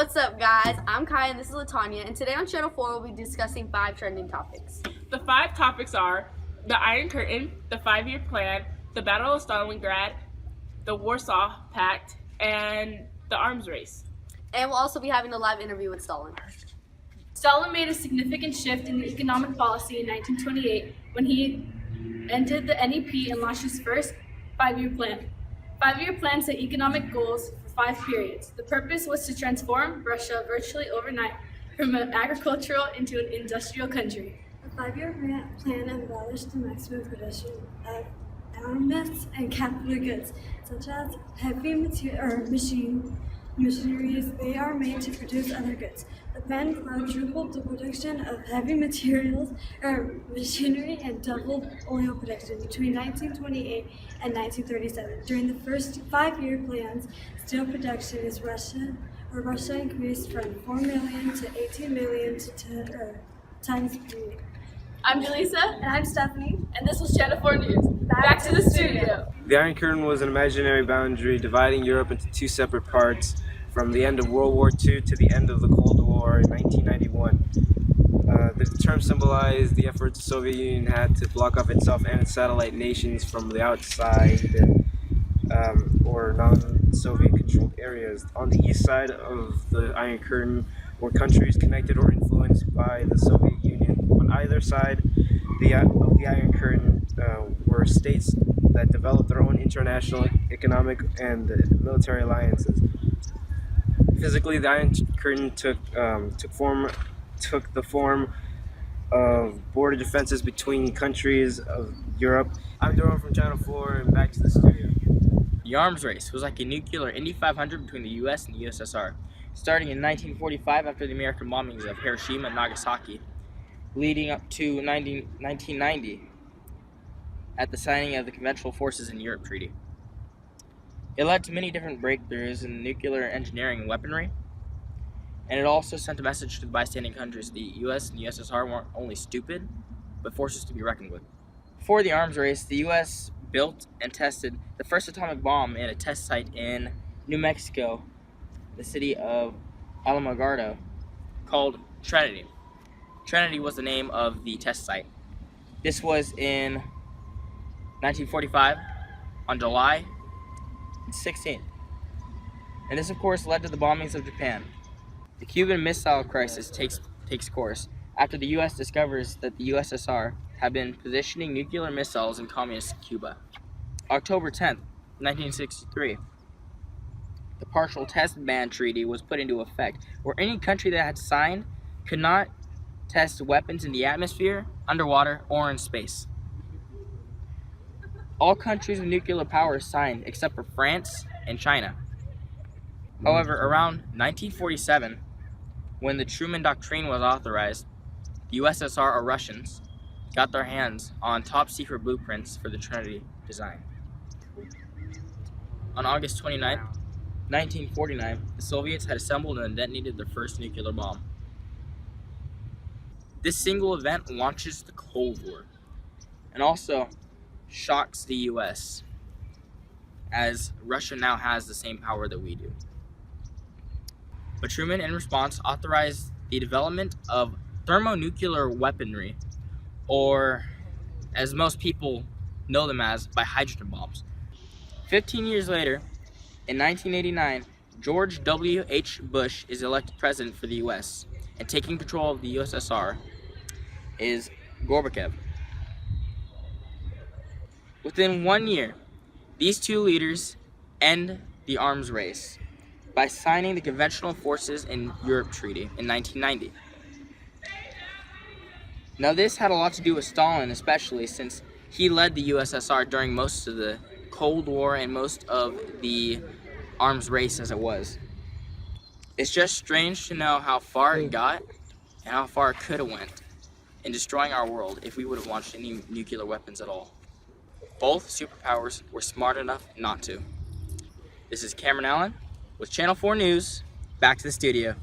What's up, guys? I'm Kaiyah and this is Latanya, and today on Channel 4 we'll be discussing 5 trending topics. The 5 topics are the Iron Curtain, the 5-year plan, the Battle of Stalingrad, the Warsaw Pact, and the arms race. And we'll also be having a live interview with Stalin. Stalin made a significant shift in the economic policy in 1928 when he ended the NEP and launched his first 5-year plan. 5-year plan set economic goals for 5 periods. The purpose was to transform Russia virtually overnight from an agricultural into an industrial country. The 5-year plan abolished the maximum production of armaments and capital goods, such as heavy machineries. They are made to produce other goods. The plan quadrupled the production of heavy machinery and doubled oil production between 1928 and 1937. During the first 5-year plans, steel production in Russia increased from 4 million to 18 million tons per year. I'm Julissa. And I'm Stephanie. And this was Channel 4 News. Back to the studio. The Iron Curtain was an imaginary boundary dividing Europe into 2 separate parts from the end of World War II to the end of the Cold War in 1991. The term symbolized the efforts the Soviet Union had to block off itself and its satellite nations from the outside or non-Soviet controlled areas. On the east side of the Iron Curtain were countries connected or influenced by the Soviet Union. On either side of the Iron Curtain were states that developed their own international economic and military alliances. Physically, the Iron Curtain took the form of border defenses between countries of Europe. I'm Derwin from Channel 4 and back to the studio. The arms race was like a nuclear Indy 500 between the US and the USSR, starting in 1945 after the American bombings of Hiroshima and Nagasaki, leading up to 1990 at the signing of the Conventional Forces in Europe Treaty. It led to many different breakthroughs in nuclear engineering and weaponry, and it also sent a message to the bystanding countries the US and the USSR weren't only stupid, but forces to be reckoned with. Before the arms race, the US built and tested the first atomic bomb in a test site in New Mexico, the city of Alamogordo, called Trinity. Trinity was the name of the test site. This was in 1945 on July 16th. And this, of course, led to the bombings of Japan. The Cuban Missile Crisis takes course after the U.S. discovers that the USSR had been positioning nuclear missiles in communist Cuba. October 10th, 1963, the Partial Test Ban Treaty was put into effect, where any country that had signed could not test weapons in the atmosphere, underwater, or in space. All countries with nuclear power signed except for France and China. However, around 1947, when the Truman Doctrine was authorized, the USSR or Russians got their hands on top secret blueprints for the Trinity design. On August 29, 1949, the Soviets had assembled and detonated their first nuclear bomb. This single event launches the Cold War and also shocks the US, as Russia now has the same power that we do. But Truman, in response, authorized the development of thermonuclear weaponry, or as most people know them as, by hydrogen bombs. 15 years later, in 1989, George W.H. Bush is elected president for the US, and taking control of the USSR is Gorbachev. Within 1 year, these two leaders end the arms race by signing the Conventional Forces in Europe Treaty in 1990. Now this had a lot to do with Stalin, especially since he led the USSR during most of the Cold War and most of the arms race as it was. It's just strange to know how far it got and how far it could have went in destroying our world if we would have launched any nuclear weapons at all. Both superpowers were smart enough not to. This is Cameron Allen with Channel 4 News. Back to the studio.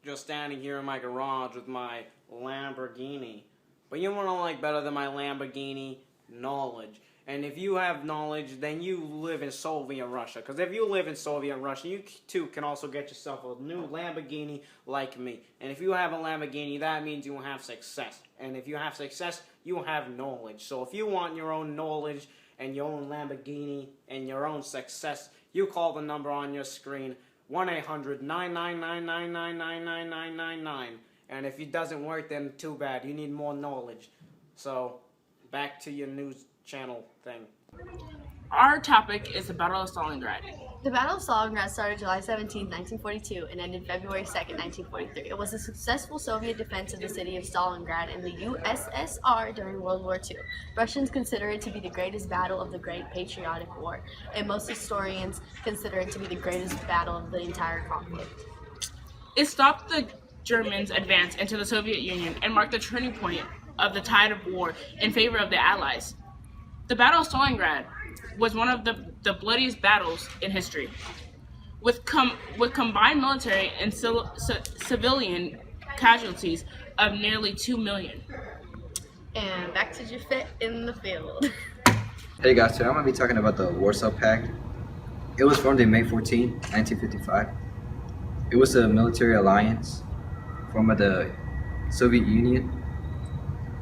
Just standing here in my garage with my Lamborghini. But you want to like better than my Lamborghini? Knowledge. And if you have knowledge, then you live in Soviet Russia. Because if you live in Soviet Russia, you too can also get yourself a new Lamborghini like me. And if you have a Lamborghini, that means you have success. And if you have success, you have knowledge. So if you want your own knowledge and your own Lamborghini and your own success, you call the number on your screen, 1-800-999-999-9999. And if it doesn't work, then too bad. You need more knowledge. So, back to your news channel thing. Our topic is the Battle of Stalingrad. The Battle of Stalingrad started July 17, 1942 and ended February 2, 1943. It was a successful Soviet defense of the city of Stalingrad in the USSR during World War II. Russians consider it to be the greatest battle of the Great Patriotic War, and most historians consider it to be the greatest battle of the entire conflict. It stopped the Germans' advance into the Soviet Union and marked the turning point of the tide of war in favor of the Allies. The Battle of Stalingrad was one of the bloodiest battles in history, with combined military and civilian casualties of nearly 2 million. And back to Jafet in the field. Hey guys, today I'm going to be talking about the Warsaw Pact. It was formed in May 14, 1955. It was a military alliance formed by the Soviet Union.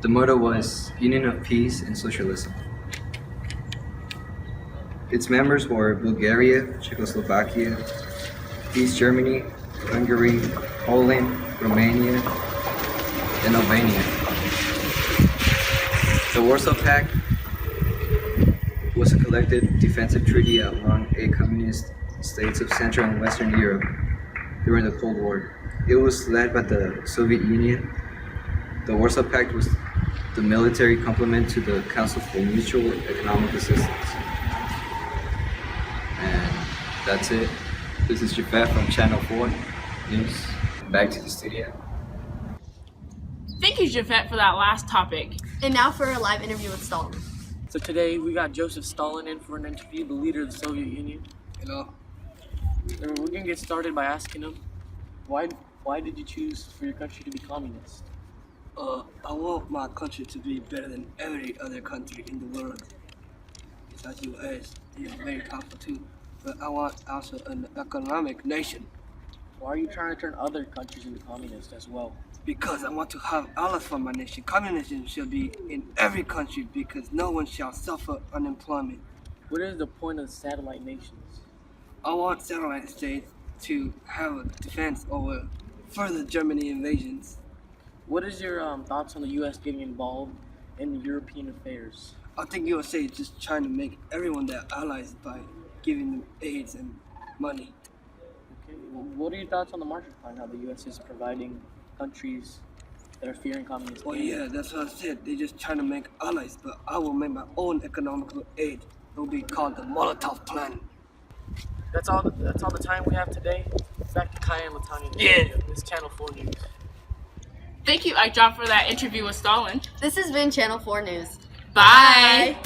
The motto was Union of Peace and Socialism. Its members were Bulgaria, Czechoslovakia, East Germany, Hungary, Poland, Romania, and Albania. The Warsaw Pact was a collective defensive treaty among 8 communist states of Central and Western Europe during the Cold War. It was led by the Soviet Union. The Warsaw Pact was the military complement to the Council for Mutual Economic Assistance. And that's it. This is Jafet from Channel 4 News. Back to the studio. Thank you, Jafet, for that last topic. And now for a live interview with Stalin. So today we got Joseph Stalin in for an interview, the leader of the Soviet Union. Hello. And we're gonna get started by asking him, why did you choose for your country to be communist? I want my country to be better than every other country in the world. Besides US, they are very powerful too. But I want also an economic nation. Why are you trying to turn other countries into communist as well? Because I want to have alles for my nation. Communism should be in every country because no one shall suffer unemployment. What is the point of satellite nations? I want satellite states to have a defense over further Germany invasions. What is your thoughts on the U.S. getting involved in European affairs? I think USA is just trying to make everyone their allies by giving them aids and money. Okay. Well, what are your thoughts on the Marshall Plan? How the U.S. is providing countries that are fearing communism? Well, yeah, that's what I said. They're just trying to make allies, but I will make my own economical aid. It will be called the Molotov Plan. That's all the time we have today. Back to Kaiyah and Latanya. Yeah. This Channel 4 News. Thank you, Ikjot, for that interview with Stalin. This has been Channel 4 News. Bye.